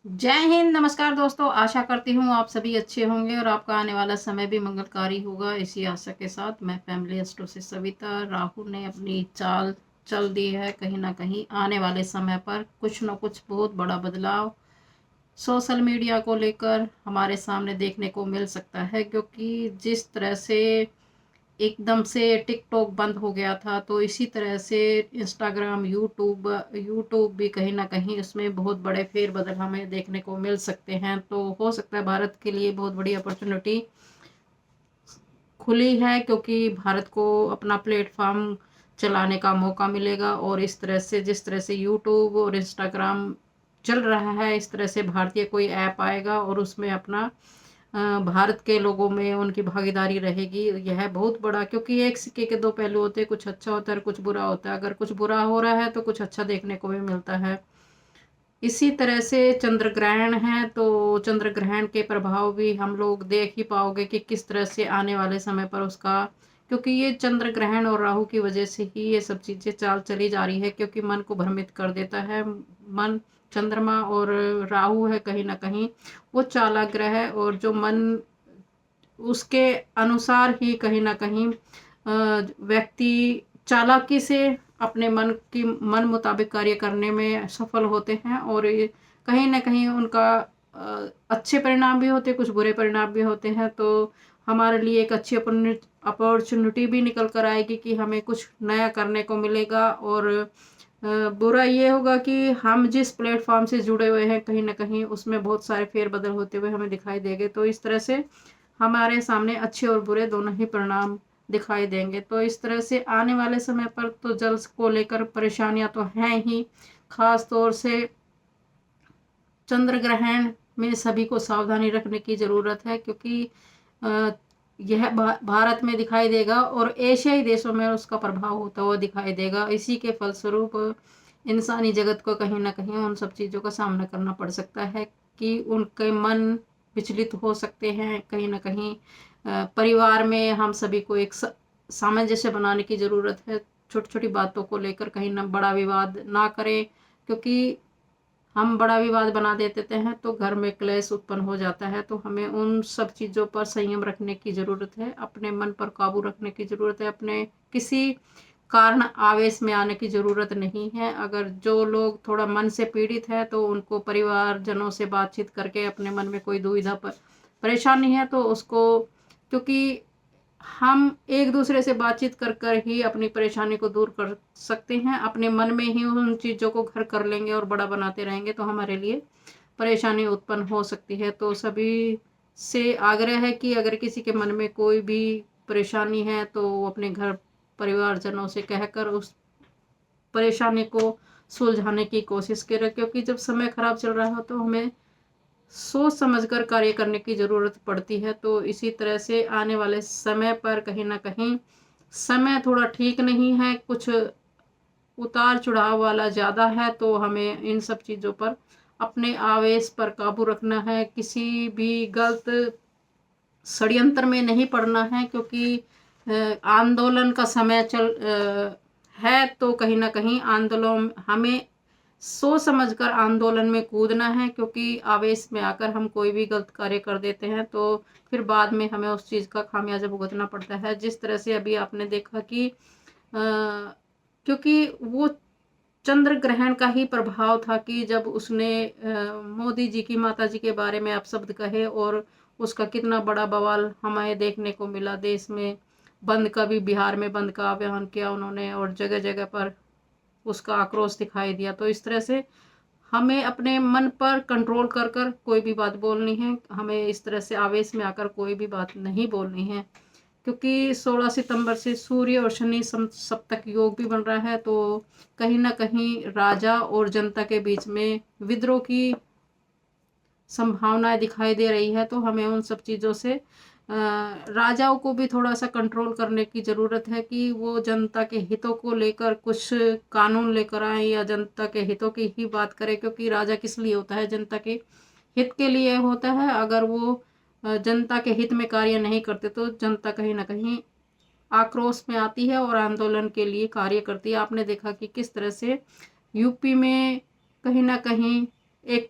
जय हिंद, नमस्कार दोस्तों। आशा करती हूँ आप सभी अच्छे होंगे और आपका आने वाला समय भी मंगलकारी होगा। इसी आशा के साथ मैं फैमिली एस्ट्रो से सविता। राहुल ने अपनी चाल चल दी है। कहीं ना कहीं आने वाले समय पर कुछ न कुछ बहुत बड़ा बदलाव सोशल मीडिया को लेकर हमारे सामने देखने को मिल सकता है, क्योंकि जिस तरह से एकदम से टिकटॉक बंद हो गया था, तो इसी तरह से इंस्टाग्राम, यूट्यूब भी कहीं ना कहीं उसमें बहुत बड़े फेरबदल हमें देखने को मिल सकते हैं। तो हो सकता है भारत के लिए बहुत बड़ी अपॉर्चुनिटी खुली है, क्योंकि भारत को अपना प्लेटफॉर्म चलाने का मौका मिलेगा। और इस तरह से जिस तरह से यूट्यूब और इंस्टाग्राम चल रहा है, इस तरह से भारतीय कोई ऐप आएगा और उसमें अपना भारत के लोगों में उनकी भागीदारी रहेगी। यह बहुत बड़ा, क्योंकि एक सिक्के के दो पहलू होते हैं, कुछ अच्छा होता है और कुछ बुरा होता है। अगर कुछ बुरा हो रहा है तो कुछ अच्छा देखने को भी मिलता है। इसी तरह से चंद्र ग्रहण है, तो चंद्र ग्रहण के प्रभाव भी हम लोग देख ही पाओगे कि किस तरह से आने वाले समय पर उसका, क्योंकि ये चंद्र ग्रहण और राहु की वजह से ही ये सब चीज़ें चाल चली जा रही है, क्योंकि मन को भ्रमित कर देता है मन। चंद्रमा और राहु है कहीं ना कहीं वो चालाक ग्रह है, और जो मन उसके अनुसार ही कहीं ना कहीं व्यक्ति चालाकी से अपने मन मुताबिक कार्य करने में सफल होते हैं। और ये कहीं ना कहीं उनका अच्छे परिणाम भी होते हैं, कुछ बुरे परिणाम भी होते हैं। तो हमारे लिए एक अच्छी अपॉर्चुनिटी भी निकल कर आएगी कि हमें कुछ नया करने को मिलेगा। और बुरा ये होगा कि हम जिस प्लेटफॉर्म से जुड़े हुए हैं, कहीं ना कहीं उसमें बहुत सारे फेरबदल होते हुए हमें दिखाई देंगे। तो इस तरह से हमारे सामने अच्छे और बुरे दोनों ही परिणाम दिखाई देंगे। तो इस तरह से आने वाले समय पर तो जल को लेकर परेशानियां तो हैं ही। खास तौर से चंद्र ग्रहण में सभी को सावधानी रखने की ज़रूरत है, क्योंकि यह भारत में दिखाई देगा और एशियाई देशों में उसका प्रभाव होता हुआ दिखाई देगा। इसी के फलस्वरूप इंसानी जगत को कहीं ना कहीं उन सब चीज़ों का सामना करना पड़ सकता है कि उनके मन विचलित हो सकते हैं। कहीं ना कहीं परिवार में हम सभी को एक सामंजस्य बनाने की ज़रूरत है। छोटी छोटी बातों को लेकर कहीं ना बड़ा विवाद ना करें, क्योंकि हम बड़ा विवाद बना देते हैं तो घर में क्लेश उत्पन्न हो जाता है। तो हमें उन सब चीज़ों पर संयम रखने की ज़रूरत है, अपने मन पर काबू रखने की ज़रूरत है। अपने किसी कारण आवेश में आने की ज़रूरत नहीं है। अगर जो लोग थोड़ा मन से पीड़ित है तो उनको परिवारजनों से बातचीत करके अपने मन में कोई दुविधा पर परेशानी है तो उसको, क्योंकि हम एक दूसरे से बातचीत कर कर ही अपनी परेशानी को दूर कर सकते हैं। अपने मन में ही उन चीज़ों को घर कर लेंगे और बड़ा बनाते रहेंगे तो हमारे लिए परेशानी उत्पन्न हो सकती है। तो सभी से आग्रह है कि अगर किसी के मन में कोई भी परेशानी है तो वो अपने घर परिवारजनों से कहकर उस परेशानी को सुलझाने की कोशिश करें, क्योंकि जब समय खराब चल रहा हो तो हमें सोच समझकर कार्य करने की ज़रूरत पड़ती है। तो इसी तरह से आने वाले समय पर कहीं ना कहीं समय थोड़ा ठीक नहीं है, कुछ उतार चढ़ाव वाला ज़्यादा है। तो हमें इन सब चीज़ों पर अपने आवेश पर काबू रखना है, किसी भी गलत षड्यंत्र में नहीं पड़ना है, क्योंकि आंदोलन का समय है। तो कहीं ना कहीं आंदोलन हमें सोच समझकर आंदोलन में कूदना है, क्योंकि आवेश में आकर हम कोई भी गलत कार्य कर देते हैं तो फिर बाद में हमें उस चीज़ का खामियाजा भुगतना पड़ता है। जिस तरह से अभी आपने देखा कि क्योंकि वो चंद्र ग्रहण का ही प्रभाव था कि जब उसने मोदी जी की माता जी के बारे में अपशब्द कहे, और उसका कितना बड़ा बवाल हमें देखने को मिला। देश में बंद का भी, बिहार में बंद का आह्वान किया उन्होंने और जगह जगह पर उसका आक्रोश दिखाई दिया। तो इस तरह से हमें अपने मन पर कंट्रोल कर कर कोई भी बात बोलनी है। हमें इस तरह से आवेश में आकर कोई भी बात नहीं बोलनी है, क्योंकि 16 सितंबर से सूर्य और शनि सप्तक योग भी बन रहा है। तो कहीं ना कहीं राजा और जनता के बीच में विद्रोह की संभावनाएं दिखाई दे रही है। तो हमें उन सब चीज़ों से राजाओं को भी थोड़ा सा कंट्रोल करने की ज़रूरत है कि वो जनता के हितों को लेकर कुछ कानून लेकर आए या जनता के हितों की ही बात करें, क्योंकि राजा किस लिए होता है? जनता के हित के लिए होता है। अगर वो जनता के हित में कार्य नहीं करते तो जनता कहीं ना कहीं आक्रोश में आती है और आंदोलन के लिए कार्य करती है। आपने देखा कि किस तरह से यूपी में कहीं ना कहीं एक